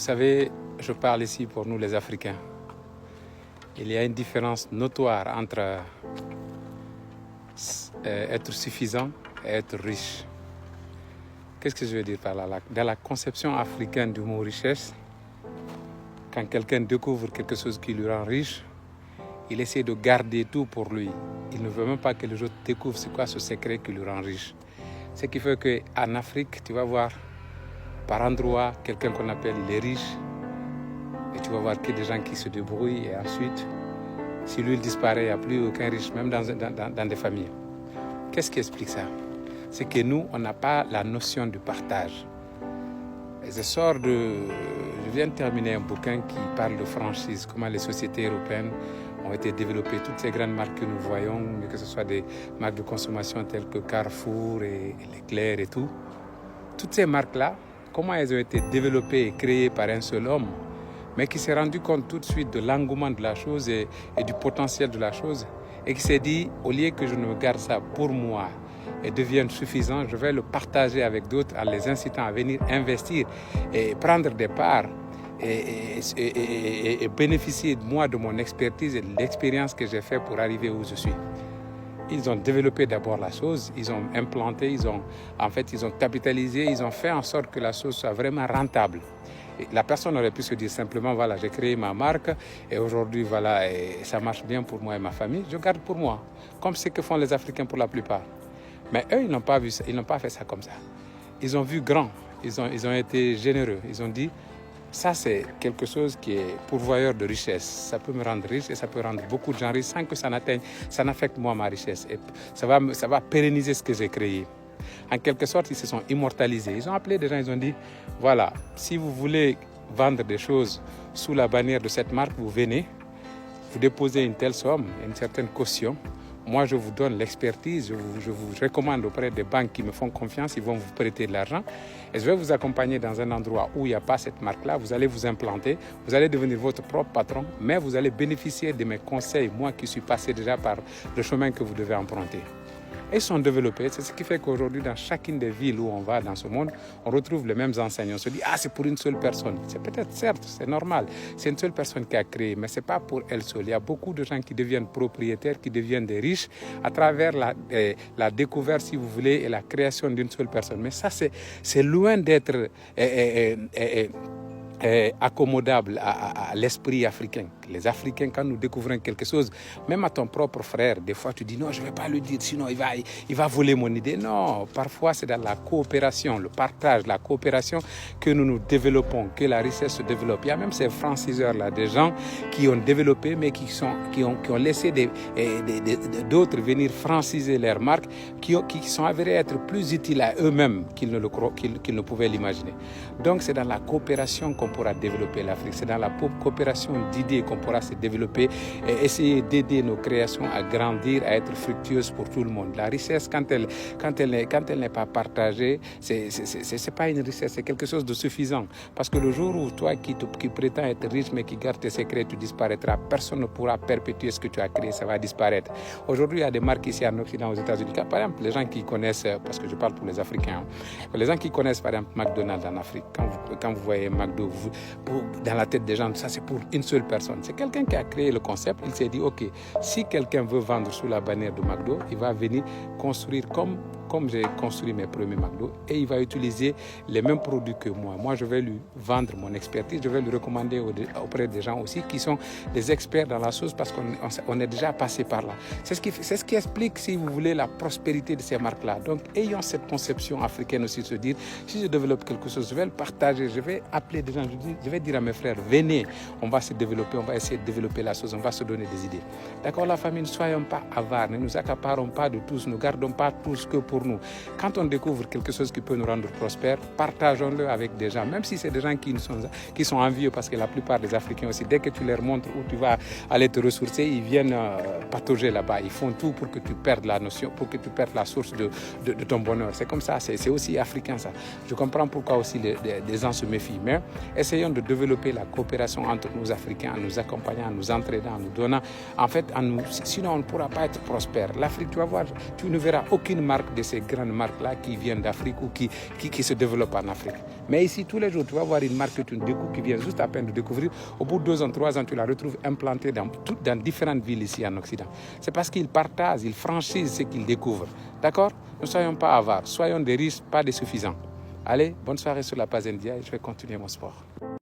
savez, je parle ici pour nous les Africains. Il y a une différence notoire entre être suffisant et être riche. Qu'est-ce que je veux dire par là? Dans la conception africaine du mot richesse, quand quelqu'un découvre quelque chose qui lui rend riche, il essaie de garder tout pour lui. Il ne veut même pas que les autres découvrent c'est quoi ce secret qui lui rend riche. Ce qui fait qu'en Afrique, tu vas voir par endroits quelqu'un qu'on appelle les riches, et tu vas voir que des gens qui se débrouillent, et ensuite, si lui il disparaît, il n'y a plus aucun riche, même dans des familles. Qu'est-ce qui explique ça? C'est que nous, on n'a pas la notion du partage. Et je viens de terminer un bouquin qui parle de franchise, comment les sociétés européennes ont été développées, toutes ces grandes marques que nous voyons, que ce soit des marques de consommation telles que Carrefour et Leclerc et tout. Toutes ces marques-là, comment elles ont été développées et créées par un seul homme, mais qui s'est rendu compte tout de suite de l'engouement de la chose et du potentiel de la chose, et qui s'est dit, au lieu que je ne garde ça pour moi et devienne suffisant, je vais le partager avec d'autres en les incitant à venir investir et prendre des parts et bénéficier moi de mon expertise et de l'expérience que j'ai faite pour arriver où je suis. Ils ont développé d'abord la chose, ils ont implanté, ils ont capitalisé, ils ont fait en sorte que la chose soit vraiment rentable. Et la personne aurait pu se dire simplement, voilà, j'ai créé ma marque et aujourd'hui, voilà, et ça marche bien pour moi et ma famille, je garde pour moi, comme ce que font les Africains pour la plupart. Mais eux, ils n'ont pas vu ça, ils n'ont pas fait ça comme ça. Ils ont vu grand, ils ont été généreux, ils ont dit, ça c'est quelque chose qui est pourvoyeur de richesse. Ça peut me rendre riche et ça peut rendre beaucoup de gens riches sans que ça n'affecte moi ma richesse. Et ça va pérenniser ce que j'ai créé. En quelque sorte, ils se sont immortalisés. Ils ont appelé des gens, ils ont dit, voilà, si vous voulez vendre des choses sous la bannière de cette marque, vous venez, vous déposez une telle somme, une certaine caution. Moi, je vous donne l'expertise, je vous recommande auprès des banques qui me font confiance, ils vont vous prêter de l'argent. Et je vais vous accompagner dans un endroit où il n'y a pas cette marque-là. Vous allez vous implanter, vous allez devenir votre propre patron, mais vous allez bénéficier de mes conseils, moi qui suis passé déjà par le chemin que vous devez emprunter. Et ils sont développés, c'est ce qui fait qu'aujourd'hui, dans chacune des villes où on va dans ce monde, on retrouve les mêmes enseignes. On se dit, ah, c'est pour une seule personne. C'est peut-être, certes, c'est normal. C'est une seule personne qui a créé, mais ce n'est pas pour elle seule. Il y a beaucoup de gens qui deviennent propriétaires, qui deviennent des riches à travers la découverte, si vous voulez, et la création d'une seule personne. Mais ça, c'est loin d'être accommodable à l'esprit africain. Les Africains, quand nous découvrons quelque chose, même à ton propre frère, des fois tu dis non, je ne vais pas le dire, sinon il va voler mon idée. Non, parfois c'est dans la coopération, le partage, la coopération que nous développons, que la richesse se développe. Il y a même ces franciseurs-là, des gens qui ont développé, mais qui ont laissé d'autres venir franciser leurs marques, qui sont avérés être plus utiles à eux-mêmes qu'ils ne pouvaient l'imaginer. Donc c'est dans la coopération qu'on pourra développer l'Afrique. C'est dans la coopération d'idées qu'on pourra se développer et essayer d'aider nos créations à grandir, à être fructueuses pour tout le monde. La richesse, quand elle n'est pas partagée, c'est pas une richesse, c'est quelque chose de suffisant. Parce que le jour où toi qui prétends être riche mais qui garde tes secrets, tu disparaîtras. Personne ne pourra perpétuer ce que tu as créé, ça va disparaître. Aujourd'hui, il y a des marques ici en Occident, aux États-Unis. Par exemple, les gens qui connaissent, parce que je parle pour les Africains, les gens qui connaissent par exemple McDonald's en Afrique, quand vous voyez McDo, dans la tête des gens, ça c'est pour une seule personne. C'est quelqu'un qui a créé le concept. Il s'est dit, ok, si quelqu'un veut vendre sous la bannière de McDo, il va venir construire comme j'ai construit mes premiers McDo et il va utiliser les mêmes produits que moi. Moi, je vais lui vendre mon expertise, je vais lui recommander auprès des gens aussi qui sont des experts dans la chose parce qu'on est déjà passé par là. C'est ce qui explique, si vous voulez, la prospérité de ces marques-là. Donc, ayons cette conception africaine aussi de se dire, si je développe quelque chose, je vais le partager, je vais appeler des gens, je vais dire à mes frères, venez, on va se développer, on va essayer de développer la chose, on va se donner des idées. D'accord, la famille, ne soyons pas avares, ne nous accaparons pas de tous, ne gardons pas tous que pour nous. Quand on découvre quelque chose qui peut nous rendre prospères, partageons-le avec des gens, même si c'est des gens qui sont envieux, parce que la plupart des Africains aussi, dès que tu leur montres où tu vas aller te ressourcer, ils viennent patauger là-bas. Ils font tout pour que tu perdes la notion, pour que tu perdes la source de ton bonheur. C'est comme ça, c'est aussi africain ça. Je comprends pourquoi aussi les gens se méfient, mais essayons de développer la coopération entre nous Africains, en nous accompagnant, en nous entraînant, en nous donnant. En fait, sinon on ne pourra pas être prospère. L'Afrique, tu vas voir, tu ne verras aucune marque de ces grandes marques-là qui viennent d'Afrique ou qui se développent en Afrique. Mais ici, tous les jours, tu vas voir une marque que tu découvres, qui vient juste à peine de découvrir. Au bout de 2 ans, 3 ans, tu la retrouves implantée dans différentes villes ici en Occident. C'est parce qu'ils partagent, ils franchissent ce qu'ils découvrent. D'accord? Ne soyons pas avares, soyons des riches, pas des suffisants. Allez, bonne soirée sur la page India et je vais continuer mon sport.